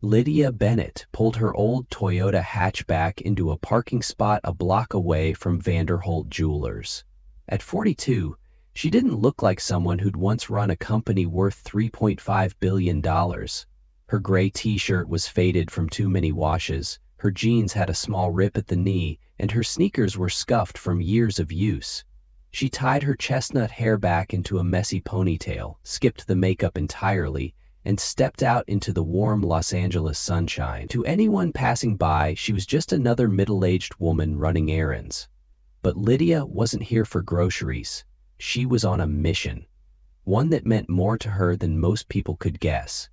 Lydia Bennett pulled her old Toyota hatchback into a parking spot a block away from Vanderholt Jewelers. At 42, she didn't look like someone who'd once run a company worth $3.5 billion. Her gray t-shirt was faded from too many washes, her jeans had a small rip at the knee, and her sneakers were scuffed from years of use. She tied her chestnut hair back into a messy ponytail, skipped the makeup entirely, and stepped out into the warm Los Angeles sunshine. To anyone passing by, she was just another middle-aged woman running errands. But Lydia wasn't here for groceries. She was on a mission, one that meant more to her than most people could guess.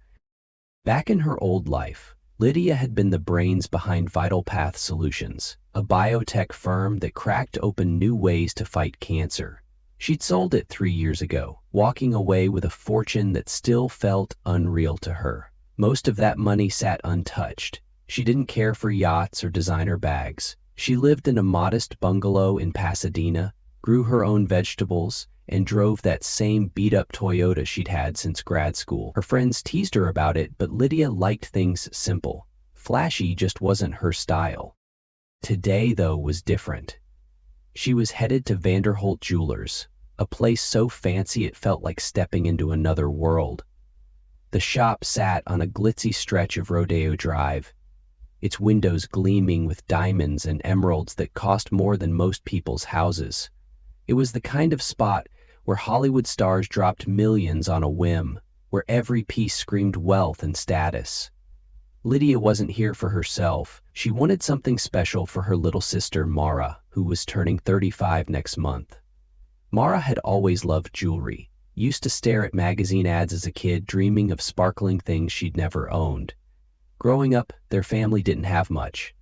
Back in her old life, Lydia had been the brains behind Vital Path Solutions, a biotech firm that cracked open new ways to fight cancer. She'd sold it 3 years ago, walking away with a fortune that still felt unreal to her. Most of that money sat untouched. She didn't care for yachts or designer bags. She lived in a modest bungalow in Pasadena, grew her own vegetables, and drove that same beat-up Toyota she'd had since grad school. Her friends teased her about it, but Lydia liked things simple. Flashy just wasn't her style. Today, though, was different. She was headed to Vanderholt Jewelers, a place so fancy it felt like stepping into another world. The shop sat on a glitzy stretch of Rodeo Drive, its windows gleaming with diamonds and emeralds that cost more than most people's houses. It was the kind of spot where Hollywood stars dropped millions on a whim, where every piece screamed wealth and status. Lydia wasn't here for herself. She wanted something special for her little sister, Mara, who was turning 35 next month. Mara had always loved jewelry, used to stare at magazine ads as a kid, dreaming of sparkling things she'd never owned. Growing up, their family didn't have much.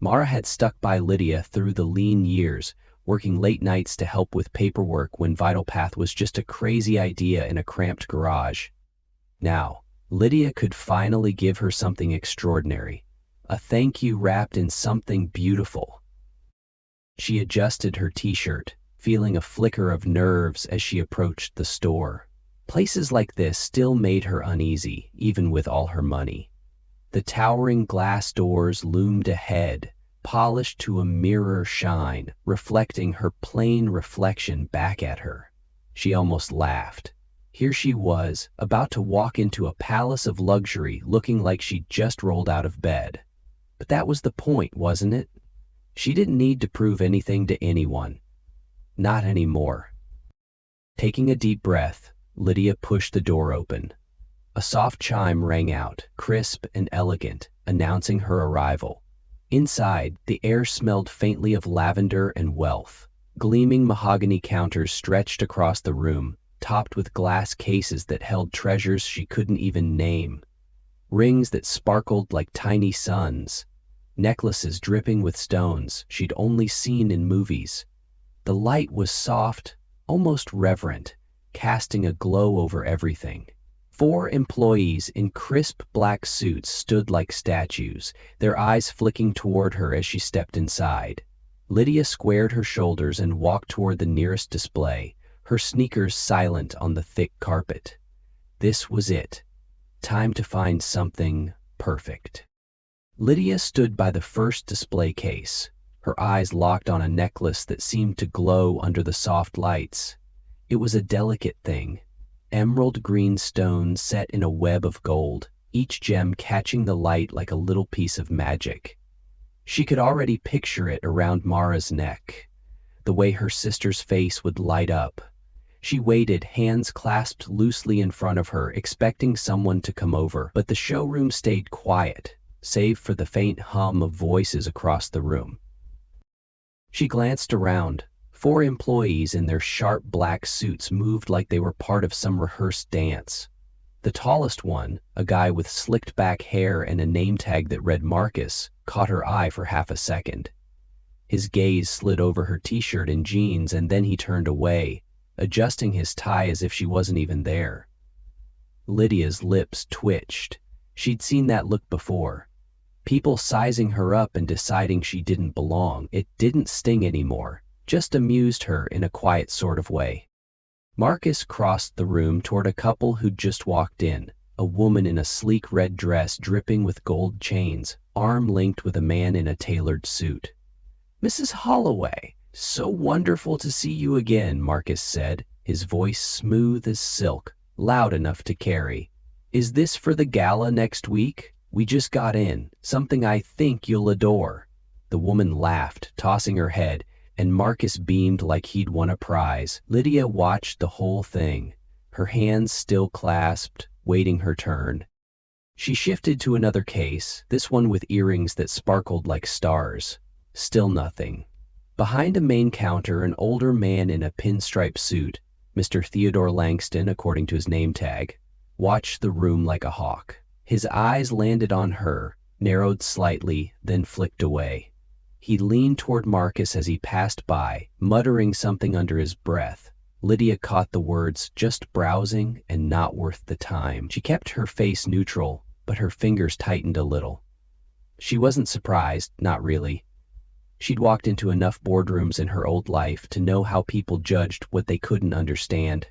Mara had stuck by Lydia through the lean years, working late nights to help with paperwork when Vital Path was just a crazy idea in a cramped garage. Now, Lydia could finally give her something extraordinary, a thank you wrapped in something beautiful. She adjusted her t-shirt, feeling a flicker of nerves as she approached the store. Places like this still made her uneasy, even with all her money. The towering glass doors loomed ahead, polished to a mirror shine, reflecting her plain reflection back at her. She almost laughed. Here she was, about to walk into a palace of luxury, looking like she'd just rolled out of bed. But that was the point, wasn't it? She didn't need to prove anything to anyone. Not anymore. Taking a deep breath, Lydia pushed the door open. A soft chime rang out, crisp and elegant, announcing her arrival. Inside, the air smelled faintly of lavender and wealth. Gleaming mahogany counters stretched across the room, topped with glass cases that held treasures she couldn't even name. Rings that sparkled like tiny suns. Necklaces dripping with stones she'd only seen in movies. The light was soft, almost reverent, casting a glow over everything. 4 employees in crisp black suits stood like statues, their eyes flicking toward her as she stepped inside. Lydia squared her shoulders and walked toward the nearest display, her sneakers silent on the thick carpet. This was it. Time to find something perfect. Lydia stood by the first display case, her eyes locked on a necklace that seemed to glow under the soft lights. It was a delicate thing. Emerald green stones set in a web of gold, each gem catching the light like a little piece of magic. She could already picture it around Mara's neck, the way her sister's face would light up. She waited, hands clasped loosely in front of her, expecting someone to come over, but the showroom stayed quiet, save for the faint hum of voices across the room. She glanced around. 4 employees in their sharp black suits moved like they were part of some rehearsed dance. The tallest one, a guy with slicked back hair and a name tag that read Marcus, caught her eye for half a second. His gaze slid over her t-shirt and jeans, and then he turned away, adjusting his tie as if she wasn't even there. Lydia's lips twitched. She'd seen that look before. People sizing her up and deciding she didn't belong. It didn't sting anymore. Just amused her in a quiet sort of way. Marcus crossed the room toward a couple who'd just walked in, A woman in a sleek red dress dripping with gold chains, arm linked with a man in a tailored suit. "Mrs. Holloway, so wonderful to see you again," Marcus said, his voice smooth as silk, loud enough to carry. "Is this for the gala next week? We just got in, something I think you'll adore." The woman laughed, tossing her head, and Marcus beamed like he'd won a prize. Lydia watched the whole thing, her hands still clasped, waiting her turn. She shifted to another case, this one with earrings that sparkled like stars. Still nothing. Behind a main counter, an older man in a pinstripe suit, Mr. Theodore Langston according to his name tag, watched the room like a hawk. His eyes landed on her, narrowed slightly, then flicked away. He leaned toward Marcus as he passed by, muttering something under his breath. Lydia caught the words, "just browsing and not worth the time." She kept her face neutral, but her fingers tightened a little. She wasn't surprised, not really. She'd walked into enough boardrooms in her old life to know how people judged what they couldn't understand.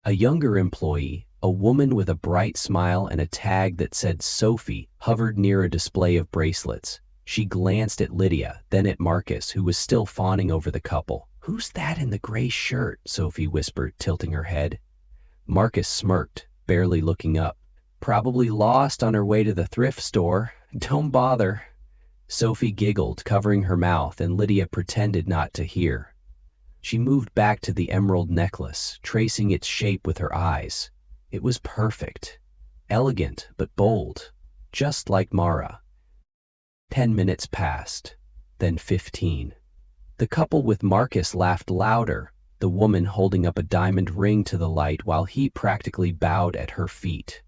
A younger employee, a woman with a bright smile and a tag that said Sophie, hovered near a display of bracelets. She glanced at Lydia, then at Marcus, who was still fawning over the couple. "Who's that in the gray shirt?" Sophie whispered, tilting her head. Marcus smirked, barely looking up. "Probably lost on her way to the thrift store. Don't bother." Sophie giggled, covering her mouth, and Lydia pretended not to hear. She moved back to the emerald necklace, tracing its shape with her eyes. It was perfect. Elegant, but bold. Just like Mara. 10 minutes passed, then 15. The couple with Marcus laughed louder, the woman holding up a diamond ring to the light while he practically bowed at her feet.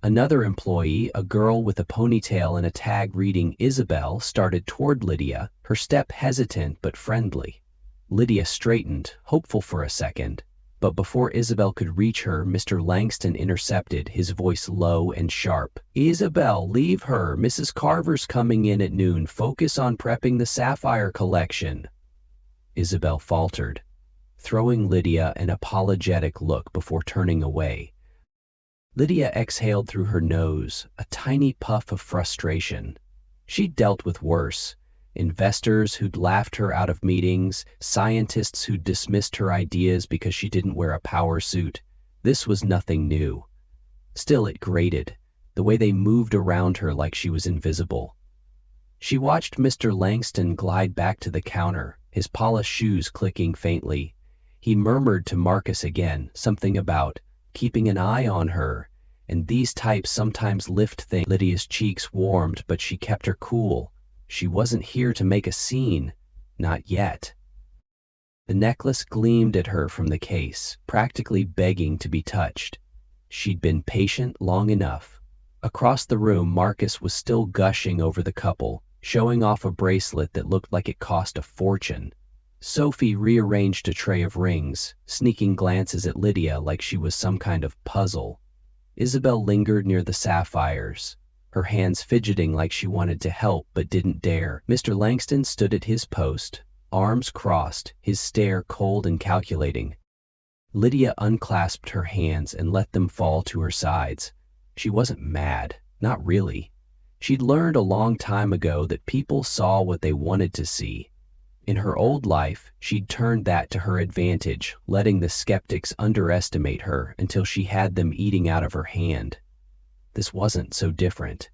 Another employee, a girl with a ponytail and a tag reading Isabel, started toward Lydia, her step hesitant but friendly. Lydia straightened, hopeful for a second, but before Isabel could reach her, Mr. Langston intercepted, his voice low and sharp. "Isabel, leave her. Mrs. Carver's coming in at noon. Focus on prepping the sapphire collection." Isabel faltered, throwing Lydia an apologetic look before turning away. Lydia exhaled through her nose, a tiny puff of frustration. She'd dealt with worse. Investors who'd laughed her out of meetings, scientists who'd dismissed her ideas because she didn't wear a power suit. This was nothing new. Still, it grated, the way they moved around her like she was invisible. She watched Mr. Langston glide back to the counter, his polished shoes clicking faintly. He murmured to Marcus again, something about keeping an eye on her, and these types sometimes lift things. Lydia's cheeks warmed, but she kept her cool. She wasn't here to make a scene. Not yet. The necklace gleamed at her from the case, practically begging to be touched. She'd been patient long enough. Across the room, Marcus was still gushing over the couple, showing off a bracelet that looked like it cost a fortune. Sophie rearranged a tray of rings, sneaking glances at Lydia like she was some kind of puzzle. Isabel lingered near the sapphires, her hands fidgeting like she wanted to help but didn't dare. Mr. Langston stood at his post, arms crossed, his stare cold and calculating. Lydia unclasped her hands and let them fall to her sides. She wasn't mad, not really. She'd learned a long time ago that people saw what they wanted to see. In her old life, she'd turned that to her advantage, letting the skeptics underestimate her until she had them eating out of her hand. This wasn't so different.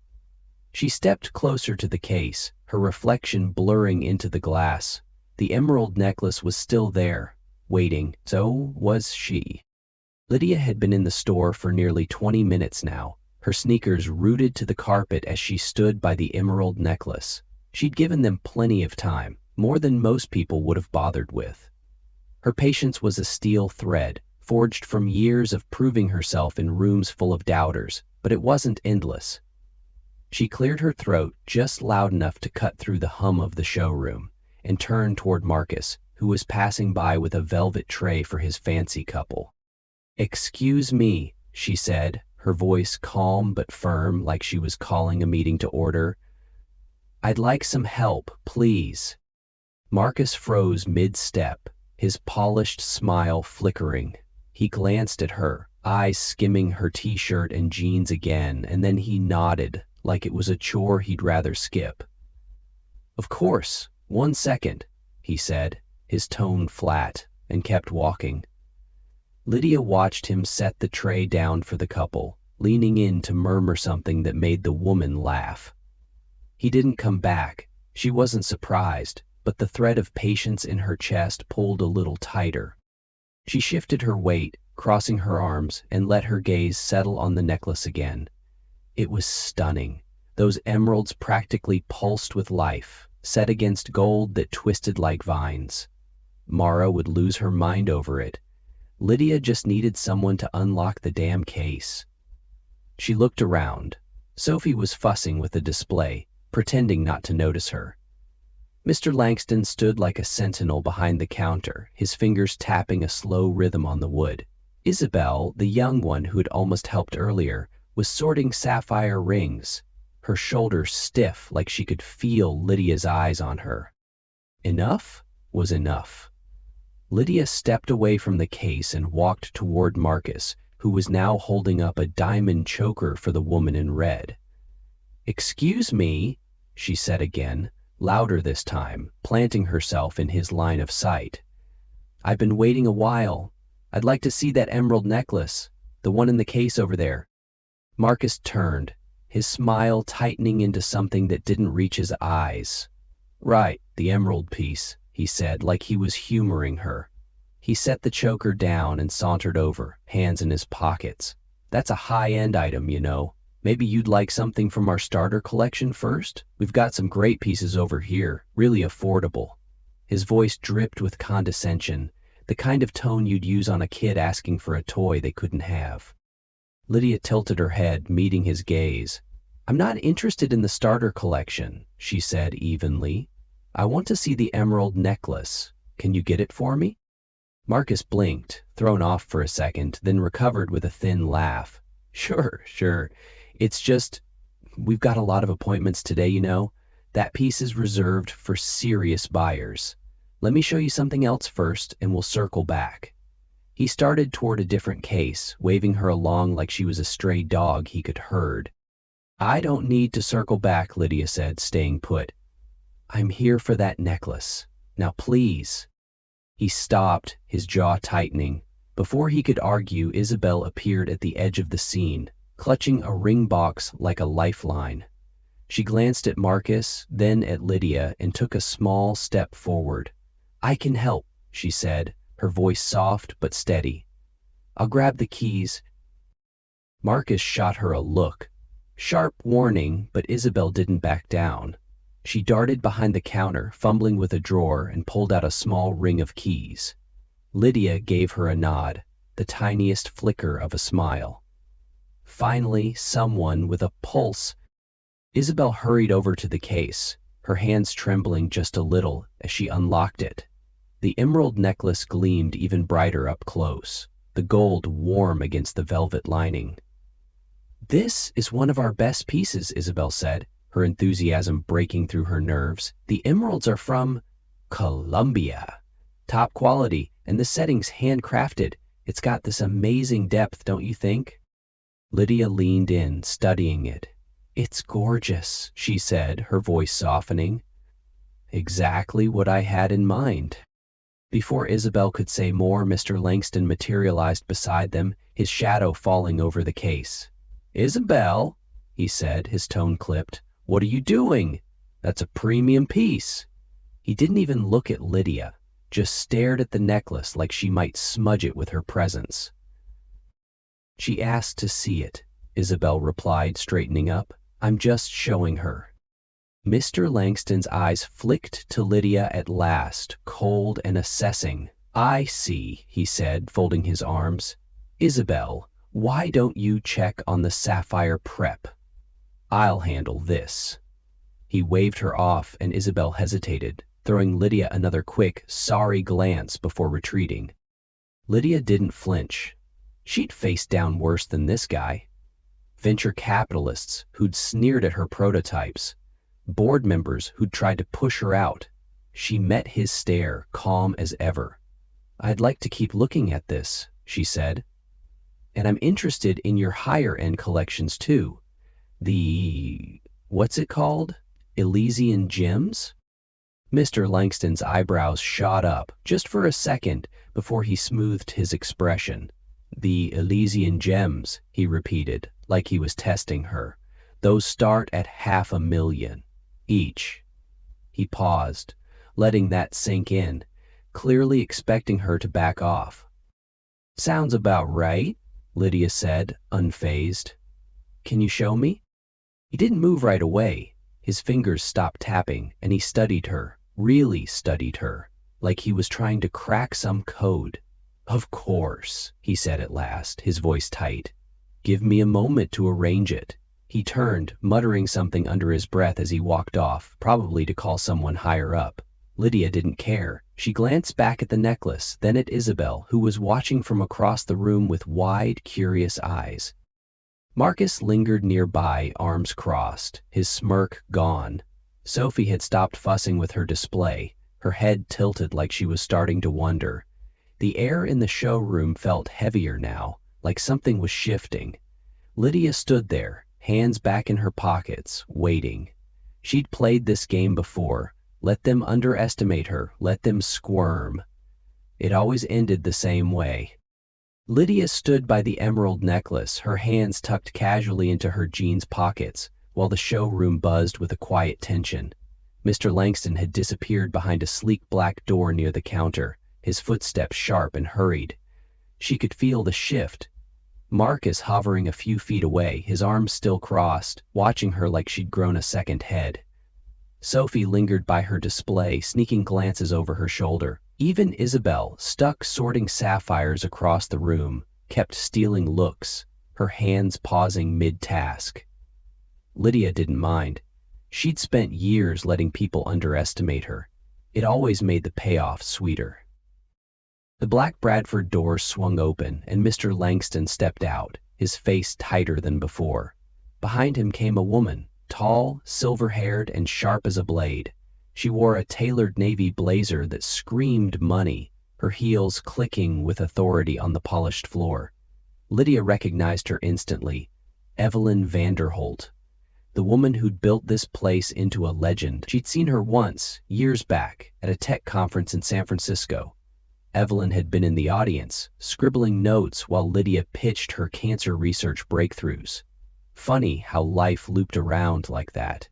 She stepped closer to the case, her reflection blurring into the glass. The emerald necklace was still there, waiting. So was she. Lydia had been in the store for nearly 20 minutes now, her sneakers rooted to the carpet as she stood by the emerald necklace. She'd given them plenty of time, more than most people would have bothered with. Her patience was a steel thread, forged from years of proving herself in rooms full of doubters, but it wasn't endless. She cleared her throat just loud enough to cut through the hum of the showroom, and turned toward Marcus, who was passing by with a velvet tray for his fancy couple. "Excuse me," she said, her voice calm but firm like she was calling a meeting to order. "I'd like some help, please." Marcus froze mid-step, his polished smile flickering. He glanced at her, eyes skimming her t-shirt and jeans again, and then he nodded like it was a chore he'd rather skip. "Of course, 1 second," he said, his tone flat, and kept walking. Lydia watched him set the tray down for the couple, leaning in to murmur something that made the woman laugh. He didn't come back. She wasn't surprised, but the thread of patience in her chest pulled a little tighter. She shifted her weight, crossing her arms, and let her gaze settle on the necklace again. It was stunning. Those emeralds practically pulsed with life, set against gold that twisted like vines. Mara would lose her mind over it. Lydia just needed someone to unlock the damn case. She looked around. Sophie was fussing with the display, pretending not to notice her. Mr. Langston stood like a sentinel behind the counter, his fingers tapping a slow rhythm on the wood. Isabel, the young one who had almost helped earlier, was sorting sapphire rings, her shoulders stiff like she could feel Lydia's eyes on her. Enough was enough. Lydia stepped away from the case and walked toward Marcus, who was now holding up a diamond choker for the woman in red. "Excuse me," she said again, louder this time, planting herself in his line of sight. "I've been waiting a while. I'd like to see that emerald necklace, the one in the case over there." Marcus turned, his smile tightening into something that didn't reach his eyes. "Right, the emerald piece," he said, like he was humoring her. He set the choker down and sauntered over, hands in his pockets. "That's a high-end item, you know. Maybe you'd like something from our starter collection first? We've got some great pieces over here, really affordable." His voice dripped with condescension, the kind of tone you'd use on a kid asking for a toy they couldn't have. Lydia tilted her head, meeting his gaze. "I'm not interested in the starter collection," she said evenly. "I want to see the emerald necklace. Can you get it for me?" Marcus blinked, thrown off for a second, then recovered with a thin laugh. Sure. It's just, we've got a lot of appointments today, you know. That piece is reserved for serious buyers. Let me show you something else first, and we'll circle back." He started toward a different case, waving her along like she was a stray dog he could herd. "I don't need to circle back," Lydia said, staying put. "I'm here for that necklace. Now please." He stopped, his jaw tightening. Before he could argue, Isabel appeared at the edge of the scene, clutching a ring box like a lifeline. She glanced at Marcus, then at Lydia, and took a small step forward. "I can help," she said, her voice soft but steady. "I'll grab the keys." Marcus shot her a look. Sharp warning, but Isabel didn't back down. She darted behind the counter, fumbling with a drawer, and pulled out a small ring of keys. Lydia gave her a nod, the tiniest flicker of a smile. Finally, someone with a pulse. Isabel hurried over to the case, her hands trembling just a little as she unlocked it. The emerald necklace gleamed even brighter up close, the gold warm against the velvet lining. "This is one of our best pieces," Isabel said, her enthusiasm breaking through her nerves. "The emeralds are from Colombia. Top quality, and the setting's handcrafted. It's got this amazing depth, don't you think?" Lydia leaned in, studying it. "It's gorgeous," she said, her voice softening. "Exactly what I had in mind." Before Isabel could say more, Mr. Langston materialized beside them, his shadow falling over the case. "Isabel," he said, his tone clipped, "what are you doing? That's a premium piece." He didn't even look at Lydia, just stared at the necklace like she might smudge it with her presence. "She asked to see it," Isabel replied, straightening up. "I'm just showing her." Mr. Langston's eyes flicked to Lydia at last, cold and assessing. "I see," he said, folding his arms. "Isabel, why don't you check on the sapphire prep? I'll handle this." He waved her off, and Isabel hesitated, throwing Lydia another quick, sorry glance before retreating. Lydia didn't flinch. She'd faced down worse than this guy. Venture capitalists who'd sneered at her prototypes. Board members who'd tried to push her out. She met his stare, calm as ever. "I'd like to keep looking at this," she said. And I'm interested in your higher-end collections too. What's it called? Elysian gems? Mr. Langston's eyebrows shot up just for a second before he smoothed his expression. The Elysian gems, he repeated, like he was testing her. Those start at $500,000 each. He paused, letting that sink in, clearly expecting her to back off. Sounds about right, Lydia said, unfazed. Can you show me? He didn't move right away. His fingers stopped tapping, and he studied her, really studied her, like he was trying to crack some code. Of course, he said at last, his voice tight. Give me a moment to arrange it. He turned, muttering something under his breath as he walked off, probably to call someone higher up. Lydia didn't care. She glanced back at the necklace, then at Isabel, who was watching from across the room with wide, curious eyes. Marcus lingered nearby, arms crossed, his smirk gone. Sophie had stopped fussing with her display, her head tilted like she was starting to wonder. The air in the showroom felt heavier now, like something was shifting. Lydia stood there, hands back in her pockets, waiting. She'd played this game before. Let them underestimate her, let them squirm. It always ended the same way. Lydia stood by the emerald necklace, her hands tucked casually into her jeans pockets, while the showroom buzzed with a quiet tension. Mr. Langston had disappeared behind a sleek black door near the counter, his footsteps sharp and hurried. She could feel the shift. Marcus hovering a few feet away, his arms still crossed, watching her like she'd grown a second head. Sophie lingered by her display, sneaking glances over her shoulder. Even Isabel, stuck sorting sapphires across the room, kept stealing looks, her hands pausing mid-task. Lydia didn't mind. She'd spent years letting people underestimate her. It always made the payoff sweeter. The black Bradford door swung open, and Mr. Langston stepped out, his face tighter than before. Behind him came a woman, tall, silver-haired, and sharp as a blade. She wore a tailored navy blazer that screamed money, her heels clicking with authority on the polished floor. Lydia recognized her instantly. Evelyn Vanderholt, the woman who'd built this place into a legend. She'd seen her once, years back, at a tech conference in San Francisco. Evelyn had been in the audience, scribbling notes while Lydia pitched her cancer research breakthroughs. Funny how life looped around like that.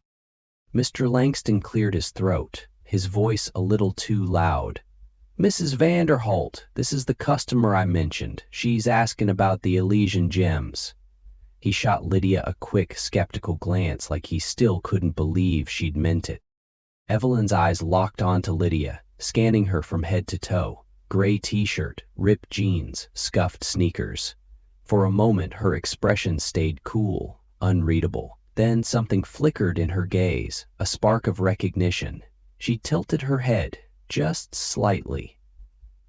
Mr. Langston cleared his throat, his voice a little too loud. Mrs. Vanderholt, this is the customer I mentioned. She's asking about the Elysian gems. He shot Lydia a quick, skeptical glance like he still couldn't believe she'd meant it. Evelyn's eyes locked onto Lydia, scanning her from head to toe. Gray t-shirt, ripped jeans, scuffed sneakers. For a moment, her expression stayed cool, unreadable. Then something flickered in her gaze, a spark of recognition. She tilted her head, just slightly.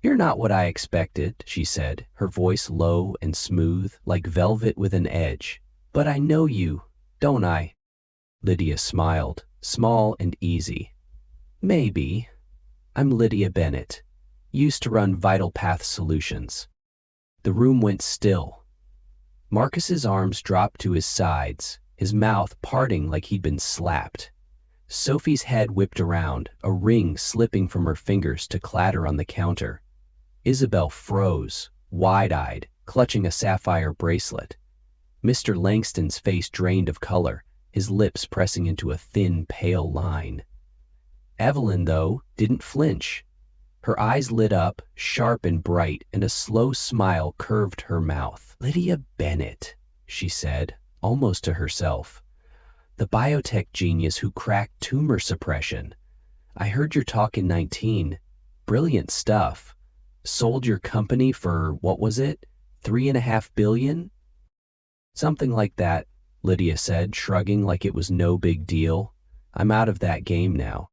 You're not what I expected, she said, her voice low and smooth, like velvet with an edge. But I know you, don't I? Lydia smiled, small and easy. Maybe. I'm Lydia Bennett. Used to run Vital Path Solutions. The room went still. Marcus's arms dropped to his sides, his mouth parting like he'd been slapped. Sophie's head whipped around, a ring slipping from her fingers to clatter on the counter. Isabel froze, wide-eyed, clutching a sapphire bracelet. Mr. Langston's face drained of color, his lips pressing into a thin, pale line. Evelyn, though, didn't flinch. Her eyes lit up, sharp and bright, and a slow smile curved her mouth. Lydia Bennett, she said, almost to herself. The biotech genius who cracked tumor suppression. I heard your talk in 19. Brilliant stuff. Sold your company for, what was it, $3.5 billion? Something like that, Lydia said, shrugging like it was no big deal. I'm out of that game now.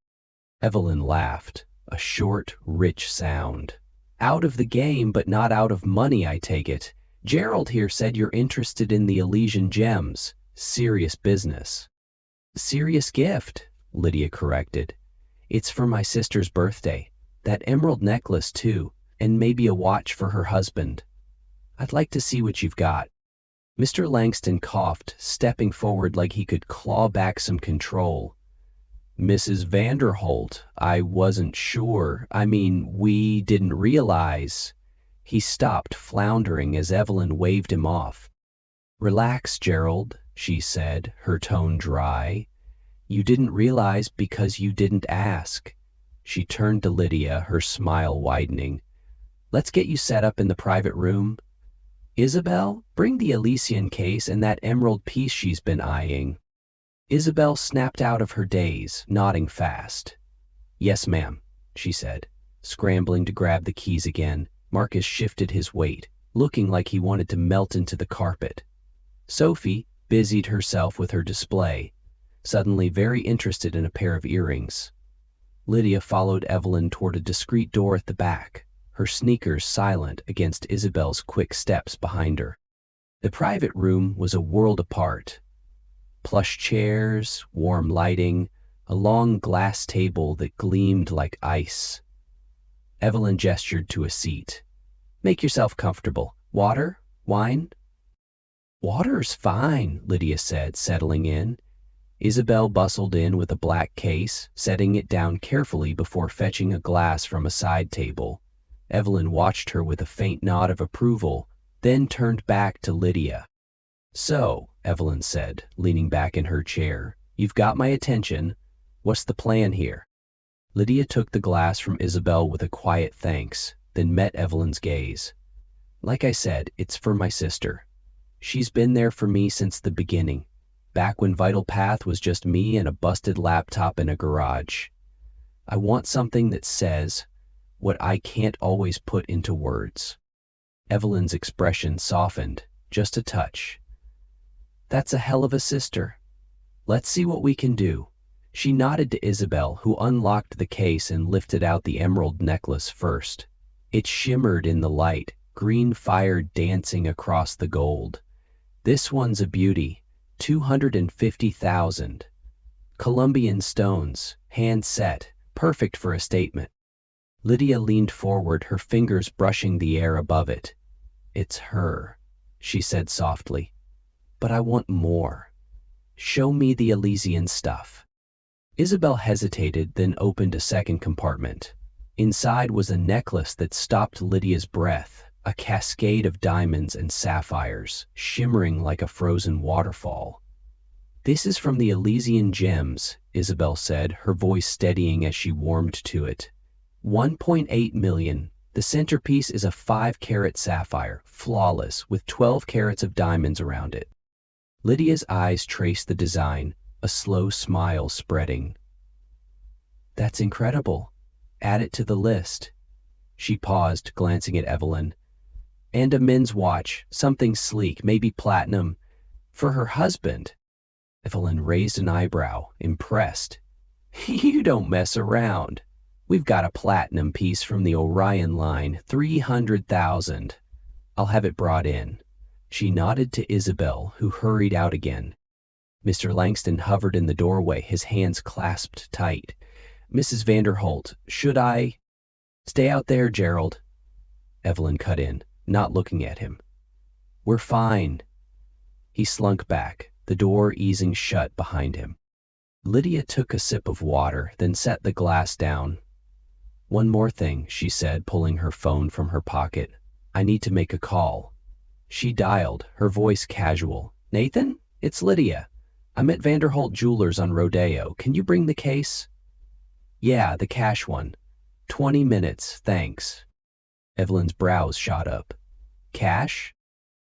Evelyn laughed, a short, rich sound. Out of the game, but not out of money, I take it. Gerald here said you're interested in the Elysian gems. Serious business. Serious gift, Lydia corrected. It's for my sister's birthday. That emerald necklace, too, and maybe a watch for her husband. I'd like to see what you've got. Mr. Langston coughed, stepping forward like he could claw back some control. Mrs. Vanderholt, I wasn't sure. We didn't realize. He stopped, floundering as Evelyn waved him off. Relax, Gerald, she said, her tone dry. You didn't realize because you didn't ask. She turned to Lydia, her smile widening. Let's get you set up in the private room. Isabel, bring the Elysian case and that emerald piece she's been eyeing. Isabel snapped out of her daze, nodding fast. Yes, ma'am, she said, scrambling to grab the keys again. Marcus shifted his weight, looking like he wanted to melt into the carpet. Sophie busied herself with her display, suddenly very interested in a pair of earrings. Lydia followed Evelyn toward a discreet door at the back, her sneakers silent against Isabel's quick steps behind her. The private room was a world apart. Plush chairs, warm lighting, a long glass table that gleamed like ice. Evelyn gestured to a seat. Make yourself comfortable. Water? Wine? Water's fine, Lydia said, settling in. Isabel bustled in with a black case, setting it down carefully before fetching a glass from a side table. Evelyn watched her with a faint nod of approval, then turned back to Lydia. So, Evelyn said, leaning back in her chair, you've got my attention. What's the plan here? Lydia took the glass from Isabel with a quiet thanks, then met Evelyn's gaze. Like I said, it's for my sister. She's been there for me since the beginning, back when Vital Path was just me and a busted laptop in a garage. I want something that says what I can't always put into words. Evelyn's expression softened, just a touch. That's a hell of a sister. Let's see what we can do. She nodded to Isabel, who unlocked the case and lifted out the emerald necklace first. It shimmered in the light, green fire dancing across the gold. This one's a beauty, 250,000. Colombian stones, hand set, perfect for a statement. Lydia leaned forward, her fingers brushing the air above it. It's her, she said softly. But I want more. Show me the Elysian stuff. Isabel hesitated, then opened a second compartment. Inside was a necklace that stopped Lydia's breath, a cascade of diamonds and sapphires, shimmering like a frozen waterfall. This is from the Elysian gems, Isabel said, her voice steadying as she warmed to it. 1.8 million. The centerpiece is a 5-carat sapphire, flawless, with 12 carats of diamonds around it. Lydia's eyes traced the design, a slow smile spreading. That's incredible. Add it to the list. She paused, glancing at Evelyn. And a men's watch, something sleek, maybe platinum, for her husband. Evelyn raised an eyebrow, impressed. You don't mess around. We've got a platinum piece from the Orion line, 300,000. I'll have it brought in. She nodded to Isabel, who hurried out again. Mr. Langston hovered in the doorway, his hands clasped tight. Mrs. Vanderholt, should I? Stay out there, Gerald. Evelyn cut in, not looking at him. We're fine. He slunk back, the door easing shut behind him. Lydia took a sip of water, then set the glass down. One more thing, she said, pulling her phone from her pocket. I need to make a call. She dialed, her voice casual. Nathan? It's Lydia. I'm at Vanderholt Jewelers on Rodeo. Can you bring the case? Yeah, the cash one. 20 minutes, thanks. Evelyn's brows shot up. Cash?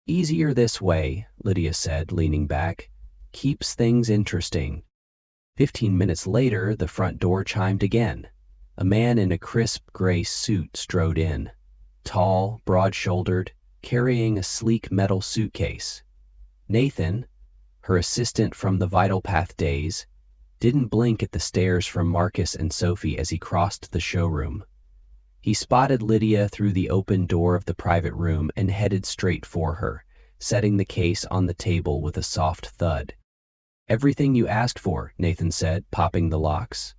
Easier this way, Lydia said, leaning back. Keeps things interesting. 15 minutes later, the front door chimed again. A man in a crisp gray suit strode in. Tall, broad-shouldered, carrying a sleek metal suitcase. Nathan, her assistant from the Vital Path days, didn't blink at the stares from Marcus and Sophie as he crossed the showroom. He spotted Lydia through the open door of the private room and headed straight for her, setting the case on the table with a soft thud. Everything you asked for, Nathan said, popping the locks.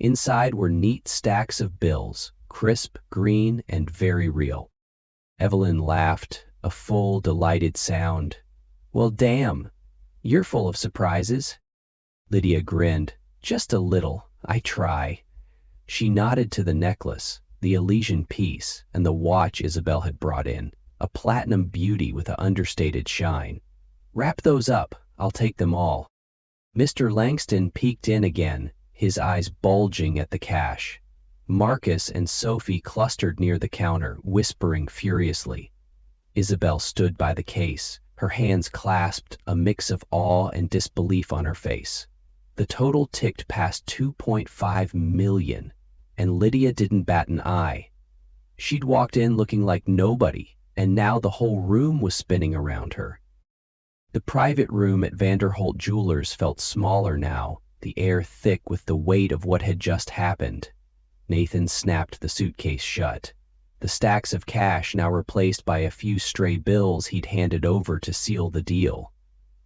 Inside were neat stacks of bills, crisp, green, and very real. Evelyn laughed, a full, delighted sound. "Well, damn, you're full of surprises." Lydia grinned. "Just a little. I try." She nodded to the necklace, the Elysian piece, and the watch Isabel had brought in, a platinum beauty with an understated shine. "Wrap those up. I'll take them all." Mr. Langston peeked in again, his eyes bulging at the cash. Marcus and Sophie clustered near the counter, whispering furiously. Isabel stood by the case, her hands clasped, a mix of awe and disbelief on her face. The total ticked past 2.5 million, and Lydia didn't bat an eye. She'd walked in looking like nobody, and now the whole room was spinning around her. The private room at Vanderholt Jewelers felt smaller now, the air thick with the weight of what had just happened. Nathan snapped the suitcase shut, the stacks of cash now replaced by a few stray bills he'd handed over to seal the deal.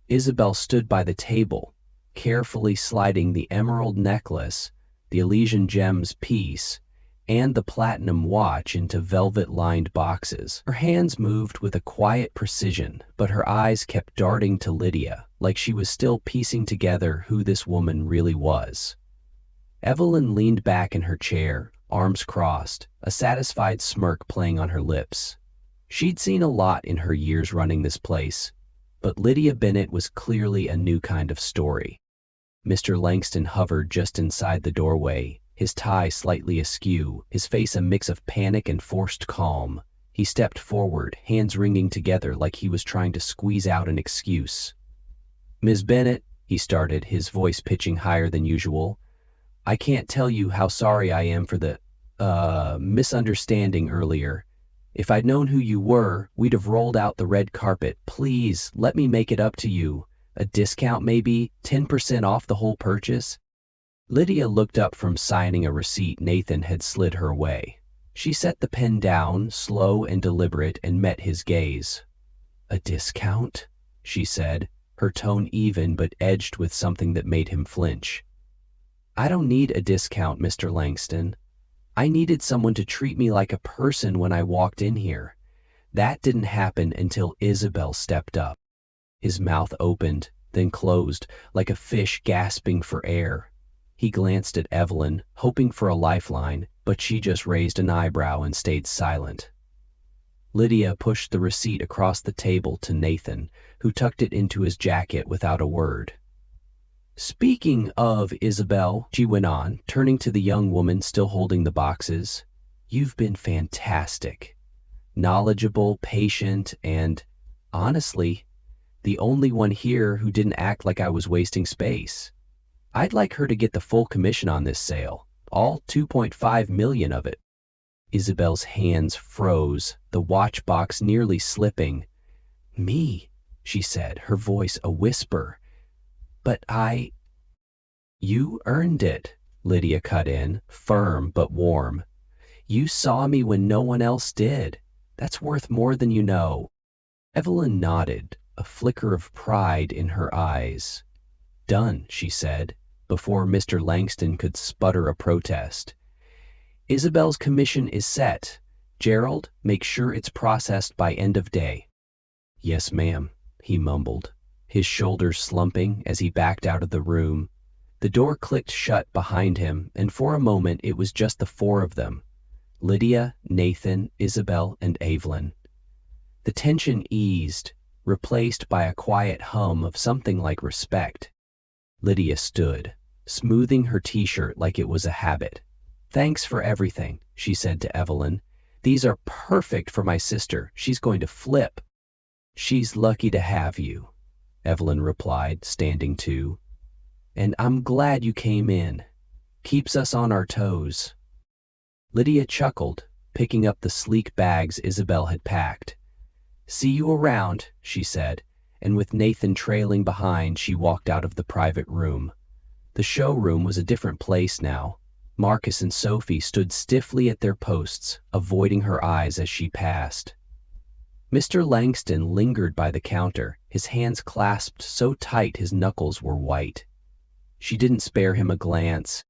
Isabel stood by the table, carefully sliding the emerald necklace, the Elysian gems piece, and the platinum watch into velvet-lined boxes. Her hands moved with a quiet precision, but her eyes kept darting to Lydia, like she was still piecing together who this woman really was. Evelyn leaned back in her chair, arms crossed, a satisfied smirk playing on her lips. She'd seen a lot in her years running this place, but Lydia Bennet was clearly a new kind of story. Mr. Langston hovered just inside the doorway, his tie slightly askew, his face a mix of panic and forced calm. He stepped forward, hands wringing together like he was trying to squeeze out an excuse. "Ms. Bennet," he started, his voice pitching higher than usual, "I can't tell you how sorry I am for the, misunderstanding earlier. If I'd known who you were, we'd have rolled out the red carpet. Please, let me make it up to you. A discount maybe, 10% off the whole purchase." Lydia looked up from signing a receipt Nathan had slid her way. She set the pen down, slow and deliberate, and met his gaze. "A discount?" she said, her tone even but edged with something that made him flinch. "I don't need a discount, Mr. Langston. I needed someone to treat me like a person when I walked in here. That didn't happen until Isabel stepped up." His mouth opened, then closed, like a fish gasping for air. He glanced at Evelyn, hoping for a lifeline, but she just raised an eyebrow and stayed silent. Lydia pushed the receipt across the table to Nathan, who tucked it into his jacket without a word. "Speaking of Isabel," she went on, turning to the young woman still holding the boxes, "you've been fantastic. Knowledgeable, patient, and, honestly, the only one here who didn't act like I was wasting space. I'd like her to get the full commission on this sale, all 2.5 million of it." Isabel's hands froze, the watch box nearly slipping. "Me," she said, her voice a whisper. "But You earned it," Lydia cut in, firm but warm. "You saw me when no one else did. That's worth more than you know." Evelyn nodded, a flicker of pride in her eyes. "Done," she said, before Mr. Langston could sputter a protest. "Isabel's commission is set. Gerald, make sure it's processed by end of day." "Yes, ma'am," he mumbled, his shoulders slumping as he backed out of the room. The door clicked shut behind him, and for a moment it was just the four of them: Lydia, Nathan, Isabel, and Evelyn. The tension eased, replaced by a quiet hum of something like respect. Lydia stood, smoothing her t-shirt like it was a habit. "Thanks for everything," she said to Evelyn. "These are perfect for my sister. She's going to flip." "She's lucky to have you," Evelyn replied, standing too. "And I'm glad you came in. Keeps us on our toes." Lydia chuckled, picking up the sleek bags Isabel had packed. "See you around," she said, and with Nathan trailing behind, she walked out of the private room. The showroom was a different place now. Marcus and Sophie stood stiffly at their posts, avoiding her eyes as she passed. Mr. Langston lingered by the counter, his hands clasped so tight his knuckles were white. She didn't spare him a glance.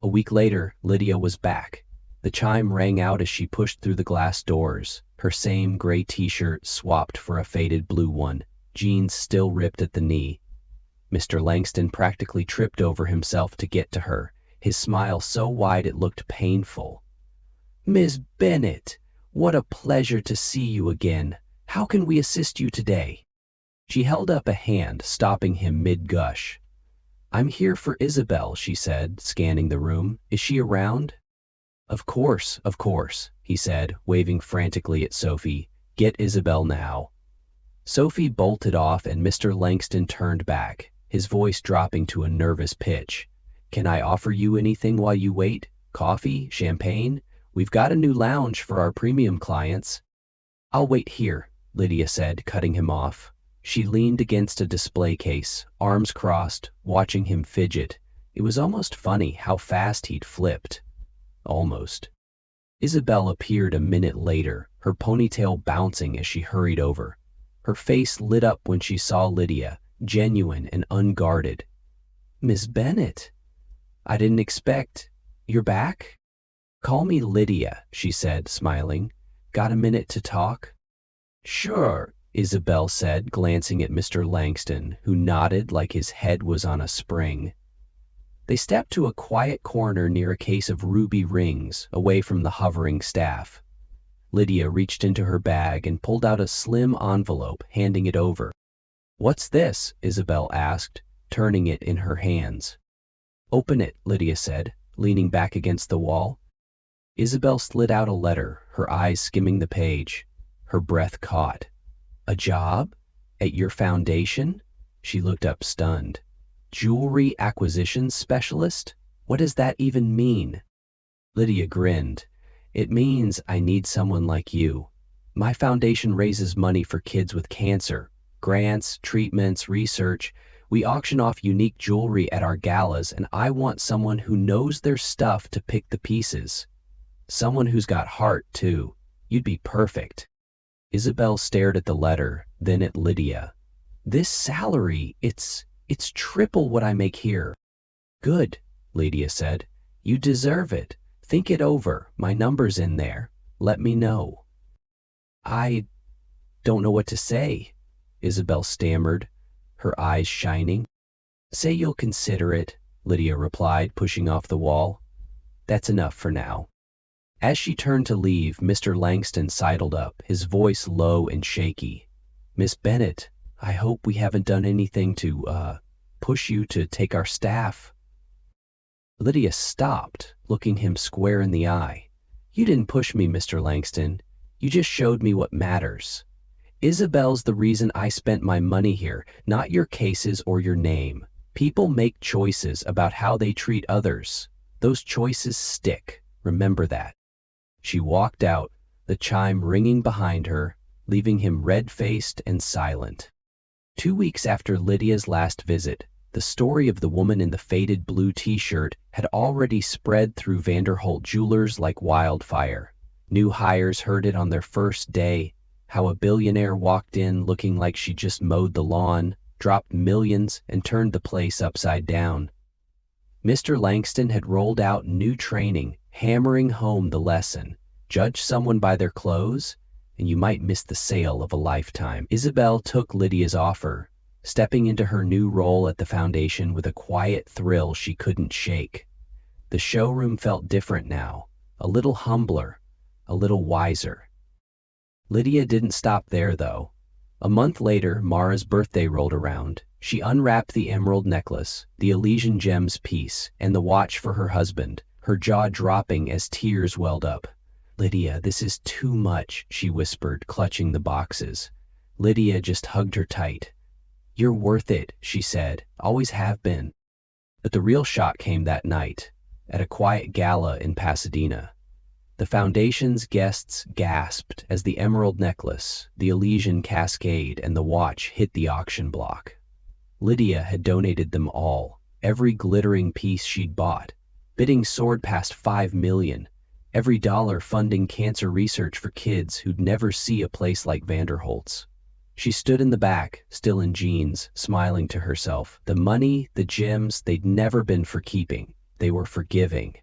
A week later, Lydia was back. The chime rang out as she pushed through the glass doors, her same gray t-shirt swapped for a faded blue one, jeans still ripped at the knee. Mr. Langston practically tripped over himself to get to her, his smile so wide it looked painful. "Miss Bennet, what a pleasure to see you again. How can we assist you today?" She held up a hand, stopping him mid-gush. "I'm here for Isabel," she said, scanning the room. "Is she around?" Of course," he said, waving frantically at Sophie. "Get Isabel now." Sophie bolted off and Mr. Langston turned back, his voice dropping to a nervous pitch. "Can I offer you anything while you wait? Coffee? Champagne? We've got a new lounge for our premium clients." "I'll wait here," Lydia said, cutting him off. She leaned against a display case, arms crossed, watching him fidget. It was almost funny how fast he'd flipped. Almost. Isabel appeared a minute later, her ponytail bouncing as she hurried over. Her face lit up when she saw Lydia, genuine and unguarded. "Miss Bennet, I didn't expect... You're back?" "Call me Lydia," she said, smiling. "Got a minute to talk?" "Sure," Isabel said, glancing at Mr. Langston, who nodded like his head was on a spring. They stepped to a quiet corner near a case of ruby rings, away from the hovering staff. Lydia reached into her bag and pulled out a slim envelope, handing it over. "What's this?" Isabel asked, turning it in her hands. "Open it," Lydia said, leaning back against the wall. Isabel slid out a letter, her eyes skimming the page. Her breath caught. "A job? At your foundation?" She looked up stunned. "Jewelry acquisitions specialist? What does that even mean?" Lydia grinned. "It means I need someone like you. My foundation raises money for kids with cancer. Grants, treatments, research. We auction off unique jewelry at our galas, and I want someone who knows their stuff to pick the pieces. Someone who's got heart, too. You'd be perfect." Isabel stared at the letter, then at Lydia. "This salary, it's triple what I make here." "Good," Lydia said. "You deserve it. Think it over. My number's in there. Let me know." "I don't know what to say," Isabel stammered, her eyes shining. "Say you'll consider it," Lydia replied, pushing off the wall. "That's enough for now." As she turned to leave, Mr. Langston sidled up, his voice low and shaky. "Miss Bennet, I hope we haven't done anything to, push you to take our staff." Lydia stopped, looking him square in the eye. "You didn't push me, Mr. Langston. You just showed me what matters. Isabel's the reason I spent my money here, not your cases or your name. People make choices about how they treat others. Those choices stick. Remember that." She walked out, the chime ringing behind her, leaving him red-faced and silent. 2 weeks after Lydia's last visit, the story of the woman in the faded blue t-shirt had already spread through Vanderholt Jewelers like wildfire. New hires heard it on their first day, how a billionaire walked in looking like she just mowed the lawn, dropped millions, and turned the place upside down. Mr. Langston had rolled out new training, hammering home the lesson. Judge someone by their clothes, and you might miss the sale of a lifetime. Isabel took Lydia's offer, stepping into her new role at the foundation with a quiet thrill she couldn't shake. The showroom felt different now, a little humbler, a little wiser. Lydia didn't stop there, though. A month later, Mara's birthday rolled around. She unwrapped the emerald necklace, the Elysian gems piece, and the watch for her husband, her jaw dropping as tears welled up. "Lydia, this is too much," she whispered, clutching the boxes. Lydia just hugged her tight. "You're worth it," she said, "always have been." But the real shock came that night, at a quiet gala in Pasadena. The foundation's guests gasped as the emerald necklace, the Elysian cascade, and the watch hit the auction block. Lydia had donated them all, every glittering piece she'd bought. Bidding soared past $5 million, every dollar funding cancer research for kids who'd never see a place like Vanderholt's. She stood in the back, still in jeans, smiling to herself. The money, the gems, they'd never been for keeping. They were for giving.